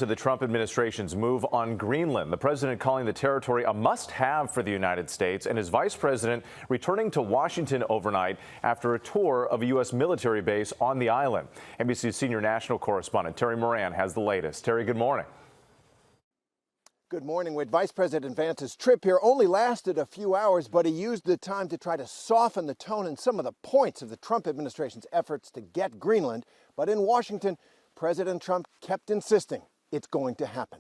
To the Trump administration's move on Greenland, the president calling the territory a must-have for the United States, and his vice president returning to Washington overnight after a tour of a U.S. military base on the island. NBC's senior national correspondent Terry Moran has the latest. Terry, good morning. Good morning, Whit. Vice President Vance's trip here only lasted a few hours, but he used the time to try to soften the tone and some of the points of the Trump administration's efforts to get Greenland. But in Washington, President Trump kept insisting it's going to happen.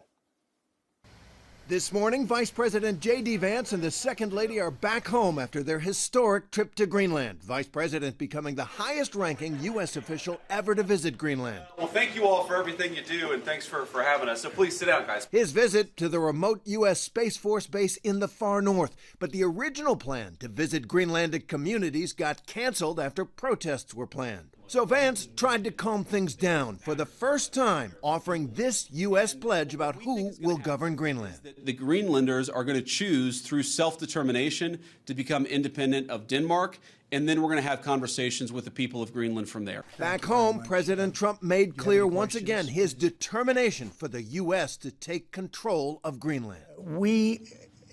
This morning, Vice President J.D. Vance and the Second Lady are back home after their historic trip to Greenland. Vice President becoming the highest-ranking U.S. official ever to visit Greenland. Well, thank you all for everything you do, and thanks for having us. So please sit down, guys. His visit to the remote U.S. Space Force base in the far north. But the original plan to visit Greenlandic communities got canceled after protests were planned. So Vance tried to calm things down for the first time, offering this U.S. pledge about who will govern Greenland. The Greenlanders are going to choose through self-determination to become independent of Denmark, and then we're going to have conversations with the people of Greenland from there. Back home, President Trump made clear once again his determination for the U.S. to take control of Greenland. We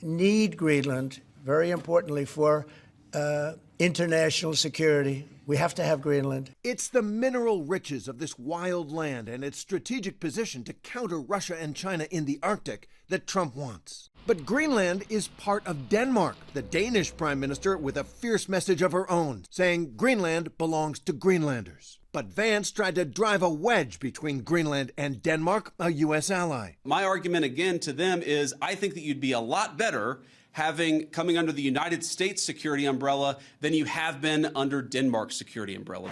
need Greenland, very importantly, for international security. We have to have Greenland. It's the mineral riches of this wild land and its strategic position to counter Russia and China in the Arctic that Trump wants. But Greenland is part of Denmark, the Danish prime minister with a fierce message of her own, saying Greenland belongs to Greenlanders. But Vance tried to drive a wedge between Greenland and Denmark, a U.S. ally. My argument again to them is I think that you'd be a lot better coming under the United States security umbrella than you have been under Denmark's security umbrella.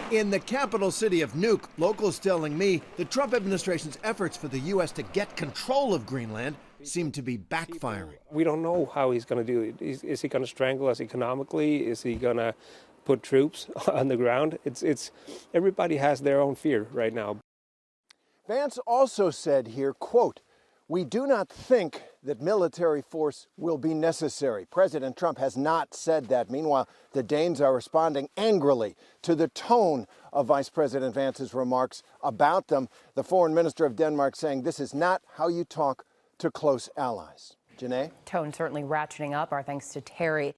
In the capital city of Nuuk, locals telling me the Trump administration's efforts for the U.S. to get control of Greenland seem to be backfiring. We don't know how he's going to do it. Is he going to strangle us economically? Is he going to put troops on the ground? It's everybody has their own fear right now. Vance also said here, quote, "We do not think that military force will be necessary." President Trump has not said that. Meanwhile, the Danes are responding angrily to the tone of Vice President Vance's remarks about them. The foreign minister of Denmark saying this is not how you talk to close allies. Janae? Tone certainly ratcheting up. Our thanks to Terry.